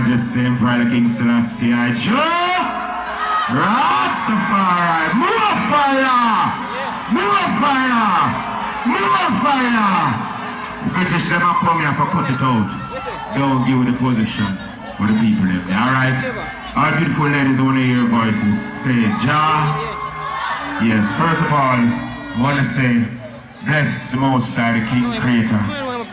Majesty Emperor King Selassie I Rastafari, more fire! More fire! More fire! The British never come here for cut it out. Don't give the position for the people in there, alright? All beautiful ladies, I want to hear your voices. Say Jah. Yes, first of all, I want to say bless the Most High, the King Creator,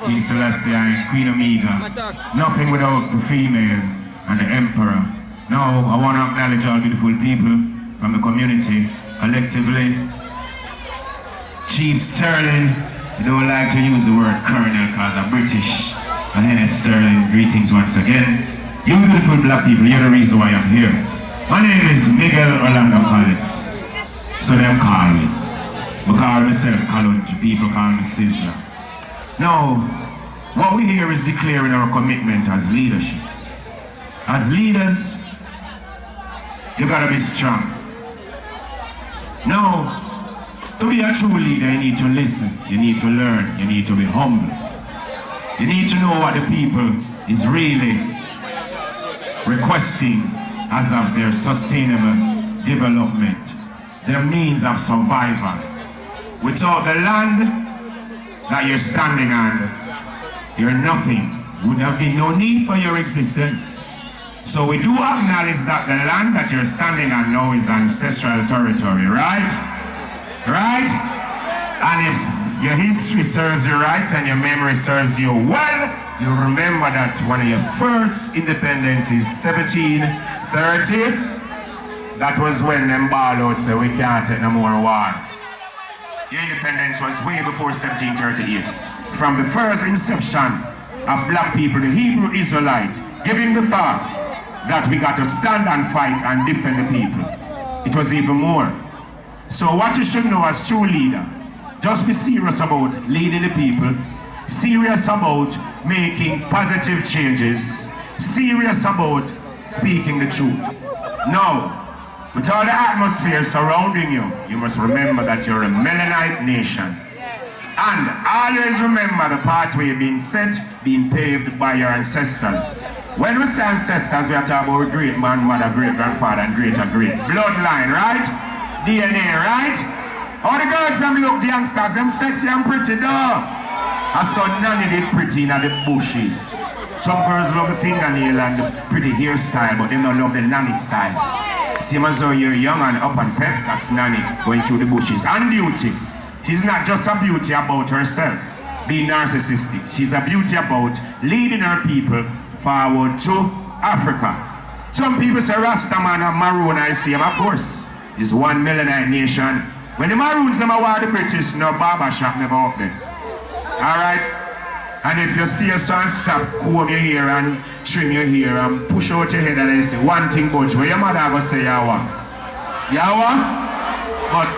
King Selassie and Queen Omega. Nothing without the female and the Emperor. Now, I want to acknowledge all beautiful people from the community, collectively. Chief Sterling, you don't like to use the word colonel because I'm British. Henry Sterling, greetings once again. You beautiful black people, you're the reason why I'm here. My name is Miguel Orlando Collins. So them call me. I call myself Kalonji, people call me Sizzla. Now, what we hear is declaring our commitment as leadership. As leaders, you gotta be strong. Now, to be a true leader, you need to listen, you need to learn, you need to be humble. You need to know what the people is really requesting as of their sustainable development, their means of survival. Without the land that you're standing on, you're nothing. Would have been no need for your existence. So we do acknowledge that the land that you're standing on now is ancestral territory, right? Right? And if your history serves you right and your memory serves you well, you remember that one of your first independence is 1730. That was when them ball out said we can't take no more war. Your independence was way before 1738. From the first inception of black people, the Hebrew Israelite, giving the thought that we got to stand and fight and defend the people. It was even more. So what you should know as true leader, just be serious about leading the people, serious about making positive changes, serious about speaking the truth. Now, with all the atmosphere surrounding you, you must remember that you're a Melanite nation. And always remember the pathway being set, being paved by your ancestors. When we say ancestors, we are talking about great grandmother, great grandfather, and great bloodline, right? DNA, right? All the girls them look the youngsters, them sexy and pretty, though. I saw Nanny did pretty in the bushes. Some girls love the fingernail and the pretty hairstyle, but they don't love the nanny style. Same as though you're young and up and pep, that's Nanny going through the bushes. And beauty. She's not just a beauty about herself, being narcissistic. She's a beauty about leading her people forward to Africa. Some people say Rastaman and Maroon, I see him, of course. It's one Melanite nation. When the Maroons never were the British, no barber shop never up there. Alright? And if you see a son stop, comb your hair and trim your hair and push out your head and they say one thing but where your mother go say Yawa? Yawa? But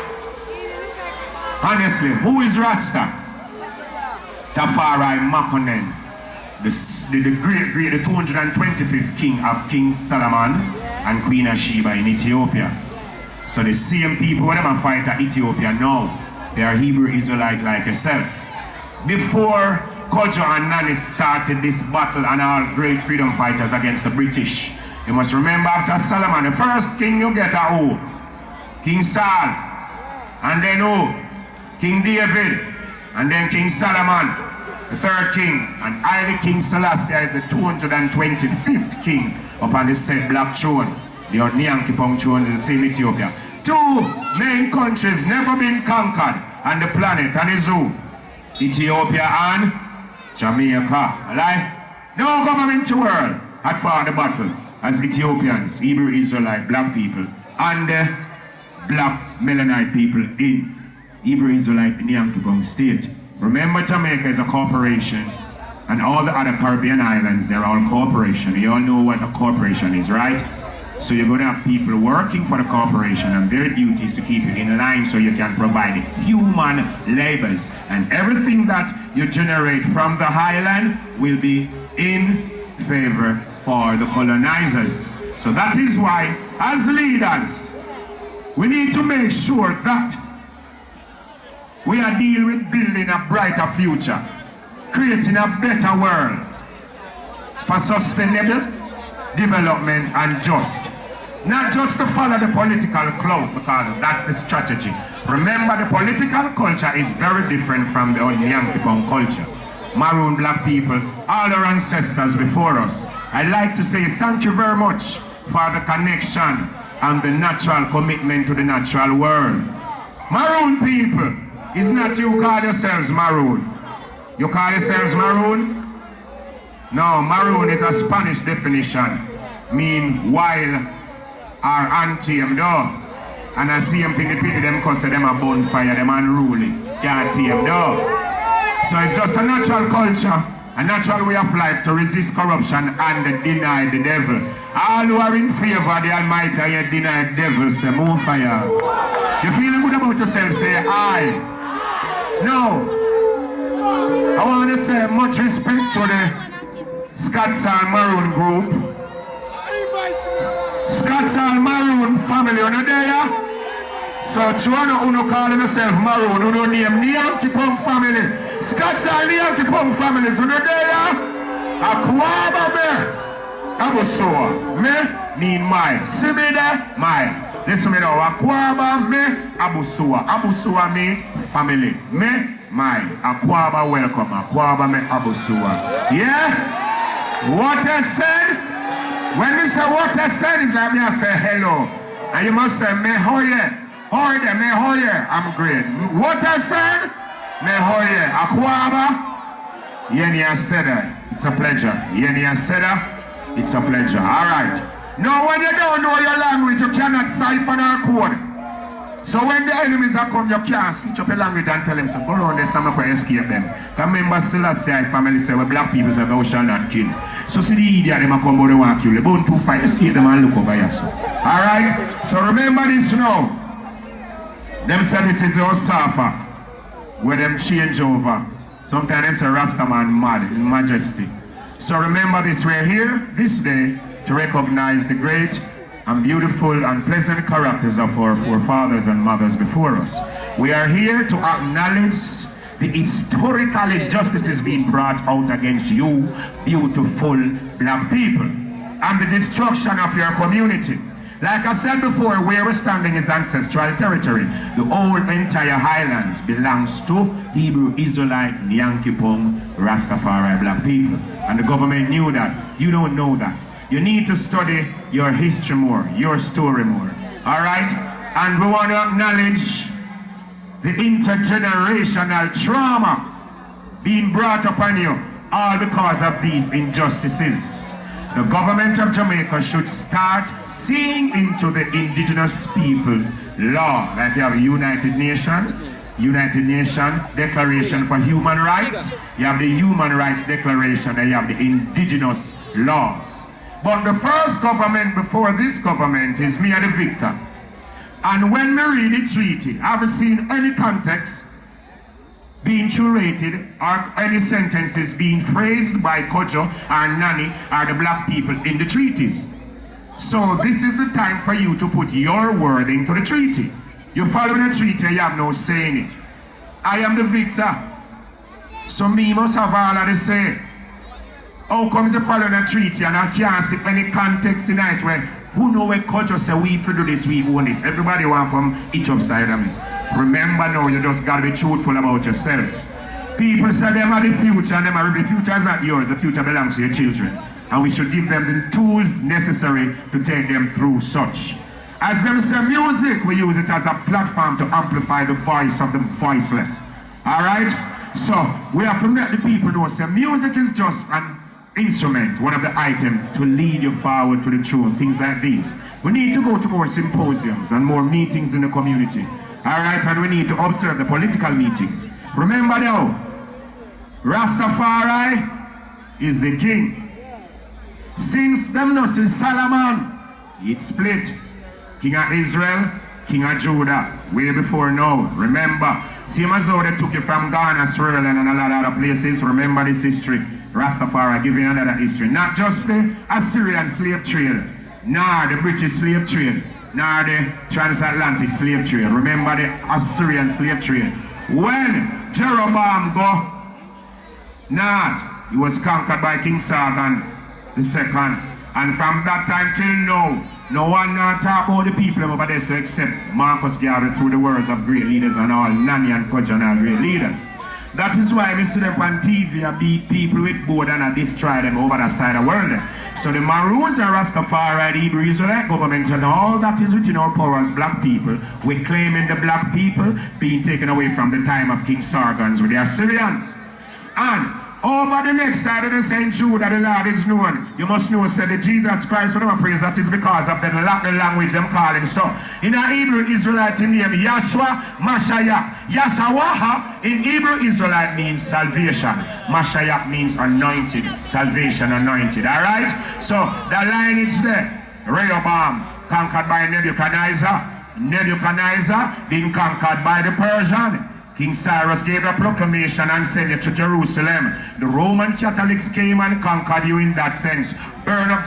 honestly, who is Rasta? Tafari Makonnen, the 225th king of King Solomon and Queen of Sheba in Ethiopia. So the same people, when they fight at Ethiopia now, they are Hebrew Israelite like yourself. Before Kojo and Nani started this battle and all great freedom fighters against the British, you must remember after Solomon, the first king you get are who? King Saul. And then who? King David. And then King Solomon, the third king. And I, the King Selassie, is the 225th king upon the said black throne. The Nyankipong throne is the same Ethiopia. Two main countries never been conquered on the planet, and is who? Ethiopia and Jamaica. Alright? No government in the world had fought the battle as Ethiopians, Hebrew Israelite, black people, and the black Melanite people in Hebrew Israelite in Nyankipong state. Remember, Jamaica is a corporation, and all the other Caribbean islands, they're all corporation. You all know what a corporation is, right? So you're going to have people working for the corporation, and their duty is to keep you in line so you can provide human labors. And everything that you generate from the highland will be in favor for the colonizers. So that is why, as leaders, we need to make sure that we are dealing with building a brighter future, creating a better world for sustainable development, and just. Not just to follow the political clout, because that's the strategy. Remember, the political culture is very different from the Yankee-Pong culture. Maroon black people, all our ancestors before us. I'd like to say thank you very much for the connection and the natural commitment to the natural world. Maroon people, it's not you call yourselves Maroon. You call yourselves Maroon? No, Maroon is a Spanish definition, mean wild or untamed, though. And I see them think the people them cause them a bonfire, them unruly. Can't tame, though. So it's just a natural culture, a natural way of life to resist corruption and deny the devil. All who are in favor of the Almighty and yet deny the devil, say more fire. You feeling good about yourself, say aye. No. I want to say much respect to the Scotsall Maroon group. Scotsall Maroon family, you know there? So, Chuano Uno calling yourself Maroon, Uno name the Yankee-Pong family. Scotsall the Yankee-Pong family, you know there? Akwaba me, Abusua, me, mean my. See me there? My. Listen me now, Akwaba me, Abusua. Abusua means family. Me, my. Akwaba welcome, Akwaba me, Abusua. Yeah? What I said? When we say what I said, it's like me I say hello. And you must say, me hoye. Hoye, me hoye. I'm great. What I said? Me hoye. Akwaba. Yeni Aseda. It's a pleasure. Yeni Aseda. It's a pleasure. Alright. Now when you don't know your language, you cannot cipher or code. So when the enemies are come, you can't switch up your language and tell them, so go around there, some can escape them. Remember, Sizzla family say, well, black people say, thou shalt not kill. So see the idiot, they come out, they want to kill. They bone too far, escape them and look over here. So. Alright? So remember this now. Them say this is your Safa, where them change over. Sometimes they say Rastaman mad in majesty. So remember this, we're here this day to recognize the great and beautiful and pleasant characters of our forefathers and mothers before us. We are here to acknowledge the historical injustices being brought out against you, beautiful black people, and the destruction of your community. Like I said before, where we're standing is ancestral territory. The whole entire highlands belongs to Hebrew, Israelite, Yankee-Pong, Rastafari black people. And the government knew that. You don't know that. You need to study your history more, your story more. Alright? And we want to acknowledge the intergenerational trauma being brought upon you, all because of these injustices. The government of Jamaica should start seeing into the indigenous people law, like you have a United Nations Declaration for Human Rights, you have the Human Rights Declaration, and you have the indigenous laws. But the first government before this government is me and the victor. And when we read the treaty, I haven't seen any context being curated or any sentences being phrased by Kojo or Nani or the black people in the treaties. So this is the time for you to put your word into the treaty. You follow the treaty, you have no say in it. I am the victor. So me must have all of the say. How comes you follow the treaty and I can't see any context in it where who know where culture say we do this, we own this. Everybody want to come each upside of me. Remember now, you just gotta be truthful about yourselves. People say them are the future and the future is not yours, the future belongs to your children. And we should give them the tools necessary to take them through such. As them say music, we use it as a platform to amplify the voice of the voiceless. Alright? So, we have to let the people know, say music is just an instrument, one of the items to lead you forward to the truth, things like these. We need to go to more symposiums and more meetings in the community. Alright, and we need to observe the political meetings. Remember now, Rastafari is the king. Since them no since Solomon, it split. King of Israel, King of Judah, way before now. Remember, same as how they took you from Ghana, Sri Lanka, and a lot of other places. Remember this history. Rastafari giving another history. Not just the Assyrian slave trade, nor the British slave trade, nor the transatlantic slave trade. Remember the Assyrian slave trade. When Jeroboam go north, he was conquered by King Sargon II. And from that time till now, no one not talk about the people over there, so except Marcus Garvey through the words of great leaders and all Nanny and Kojo and all great leaders. That is why we see them on TV and beat people with board and destroy them over the side of the world. So the Maroons are Rastafari, the Hebrew Israelite government, and all that is within our power as black people. We're claiming the black people being taken away from the time of King Sargons with the Assyrians. And over the next side of the St. Jude that the Lord is known, you must know that the Jesus Christ, when I praise, that is because of the language them call him. So, in a Hebrew Israelite name, Yahshua Mashiach. Yahshua in Hebrew Israelite means salvation. Mashiach means anointed. Salvation, anointed. Alright? So, the line is there. Rehoboam, conquered by Nebuchadnezzar. Nebuchadnezzar being conquered by the Persian. King Cyrus gave a proclamation and sent it to Jerusalem. The Roman Catholics came and conquered you in that sense. Burned up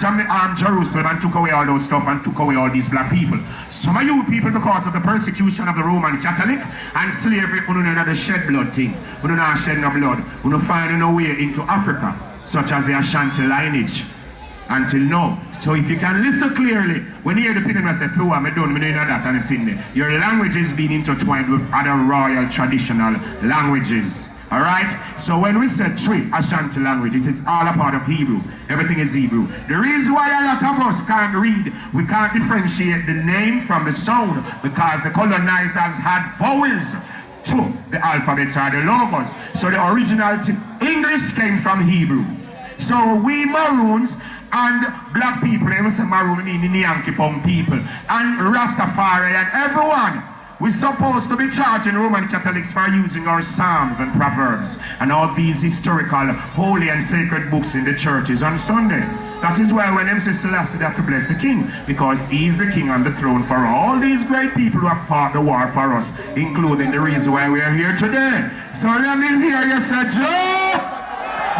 Jerusalem and took away all those stuff and took away all these black people. Some of you people, because of the persecution of the Roman Catholic and slavery, you know the shed blood thing. You know shed no blood. You know finding a way into Africa, such as the Ashanti lineage. Until now. So if you can listen clearly, when you hear the people say, "Few I'm done, I know that," and it's in there. Your language is being intertwined with other royal traditional languages. Alright? So when we say three Ashanti language, it is all a part of Hebrew. Everything is Hebrew. The reason why a lot of us can't read, we can't differentiate the name from the sound, because the colonizers had vowels to the alphabets or the logos. So the original English came from Hebrew. So we Maroons and black people, even say Maroon meaning the Yankee Pong people, and Rastafari and everyone, we're supposed to be charging Roman Catholics for using our Psalms and Proverbs and all these historical, holy and sacred books in the churches on Sunday. That is why when them say Selassie, they have to bless the king, because he's the king on the throne for all these great people who have fought the war for us, including the reason why we are here today. So let me hear you say, Joe,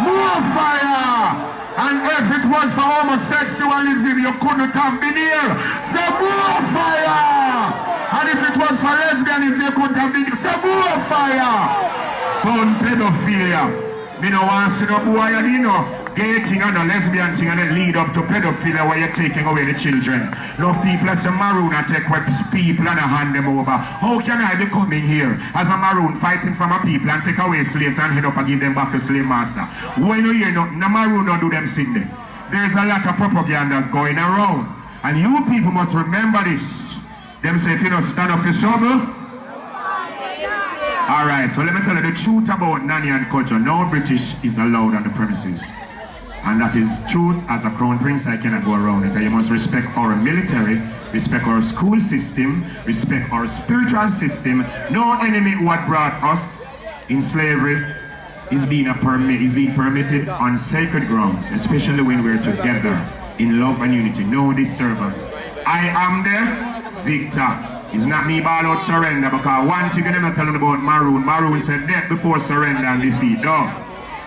more fire! And if it was for homosexualism, you couldn't have been here. Say more fire! And if it was for lesbianism, you couldn't have been here. Say more fire! Gun pedophilia. Me no want to see no boy and you know, gay thing and a lesbian thing and then lead up to pedophilia where you're taking away the children. Love people as a Maroon and take away people and hand them over. How can I be coming here as a Maroon fighting for my people and take away slaves and head up and give them back to slave master? When you hear nothing, the Maroon don't do them sin there. There's a lot of propaganda going around. And you people must remember this. Them say if you don't stand up for something. Alright, so let me tell you the truth about Nanny and Kojo. No British is allowed on the premises. And that is truth. As a crown prince, I cannot go around it. You must respect our military, respect our school system, respect our spiritual system. No enemy who had brought us in slavery is being permitted on sacred grounds, especially when we're together in love and unity. No disturbance. I am the victor. It's not me ball out surrender, because one thing you never tell them about Maroon. Maroon said death before surrender and defeat. No.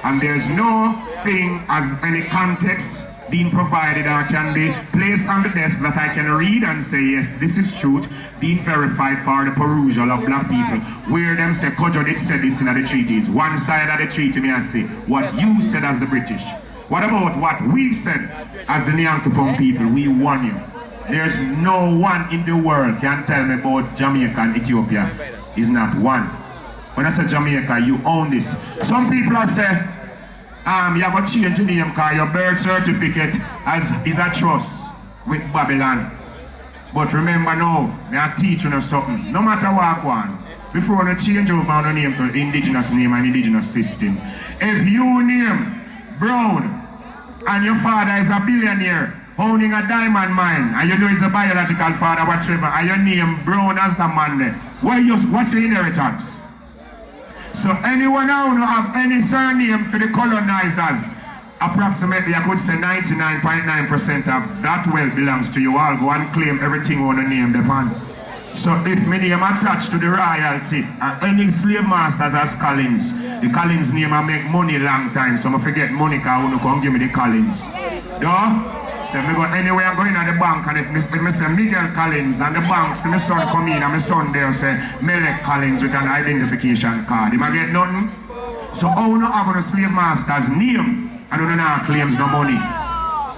And there's no thing as any context being provided or can be placed on the desk that I can read and say, yes, this is truth, being verified for the perusal of black people. Where them say, Kojo did say this in the treaties. One side of the treaty, me I say, what you said as the British. What about what we said as the Nyankopong people? We won you. There's no one in the world can tell me about Jamaica and Ethiopia. Is not one. When I say Jamaica, you own this. Some people say, you have to change the name because your birth certificate is a trust with Babylon. But remember now, they are teaching us something. No matter what one, before you change over your name to indigenous name and indigenous system. If you name Brown and your father is a billionaire, owning a diamond mine, and you know he's a biological father, whatever, and your name Brown as the man there, what's your inheritance? So anyone now who have any surname for the colonizers, approximately I could say 99.9% of that wealth belongs to you all. Go and claim everything on the name depend. So if my name attached to the royalty, and any slave masters as Collins, the Collins name I make money long time, so I forget money because I want to come give me the Collins. Duh? So I go anywhere I go in at the bank, and if I say Miguel Collins and the bank see my son come in and my son there say Melek Collins with an identification card, him I get nothing. So how no have a slave master's name and don't know claims no money?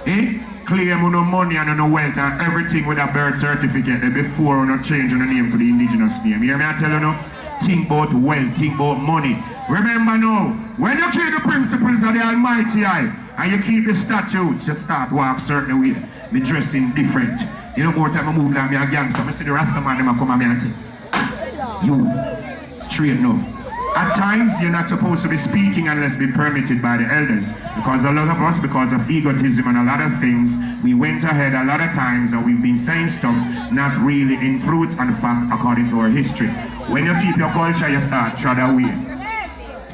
Eh? claim on no money and no wealth and everything with a birth certificate before you no change your name to the indigenous name. You hear me? I tell you no? Think about wealth, think about money. Remember now, when you keep the principles of the Almighty Eye and you keep the statutes, you start walk certain way. Me dressing different. You know, more time I move like me a gangster. I see the Rasta man them come at me and say, you, straight now. At times, you're not supposed to be speaking unless be permitted by the elders. Because a lot of us, because of egotism and a lot of things, we went ahead a lot of times and we've been saying stuff not really in truth and fact according to our history. When you keep your culture, you start trod away.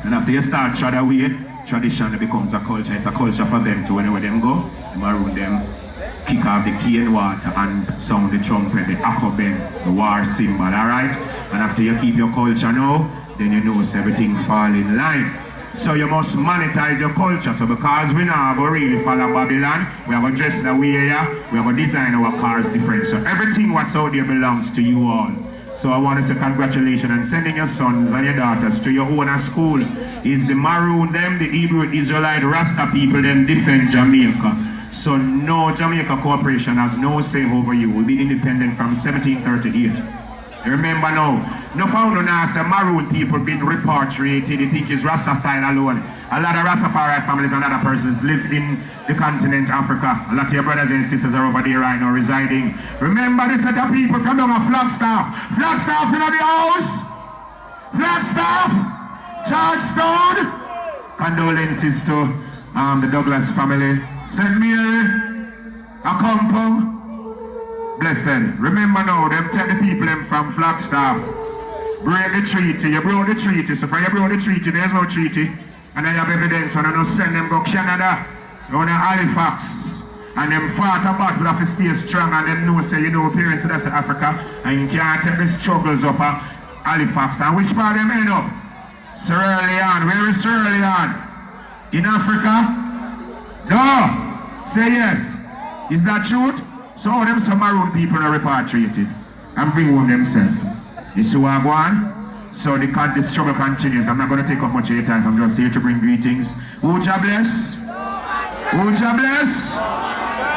And after you start trod away, tradition becomes a culture. It's a culture for them to whenever them go, the Maroon them, kick off the cane water and sound the trumpet, the akobeng, the war symbol, alright? And after you keep your culture now, then you know everything fall in line. So you must monetize your culture. So because we now go really follow Babylon, we have a dress that we here, we have a design our cars different. So everything what's out there belongs to you all. So I want to say congratulations and sending your sons and your daughters to your own school. Is the Maroon them, the Hebrew Israelite Rasta people them defend Jamaica. So no Jamaica Corporation has no say over you. We'll be independent from 1738. Remember now, no found now say Maroon people been repatriated. They think it's Rasta side alone. A lot of Rastafari families and other persons live in the continent Africa. A lot of your brothers and sisters are over there right now residing. Remember this set of people from down a Flagstaff. Flagstaff in the house. Flagstaff. Charleston. Condolences to the Douglas family. St. Mary. Accompong. Blessed. Remember now, them tell the people them from Flagstaff. Break the treaty. You broke the treaty. So for you broke the treaty, there's no treaty. And then you have evidence when you don't send them go Canada. Go to Halifax. And them fought a battle of stay strong and them know say you know parents that's Africa. And you can't take the struggles up at Halifax. And which part them end up? Sierra Leone. Where is Sierra Leone? In Africa? No. Say yes. Is that truth? So all them some Maroon people are repatriated and bring home themselves. You see what I want? So the struggle continues. I'm not going to take up much of your time. I'm just here to bring greetings. Would you bless? Would you bless?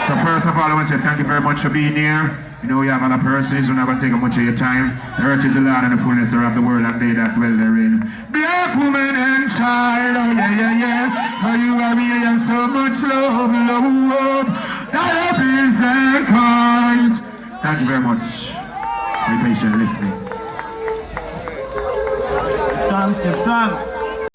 So first of all, I want to say thank you very much for being here. You know, you have other persons who are not going to take up much of your time. The earth is the Lord and the fullness thereof the world and they that dwell therein. Black woman and child, oh yeah, yeah, yeah. For you and me, I have so much love, love. That is and cars. Thank you very much. Be patient listening. Give thanks, give thanks.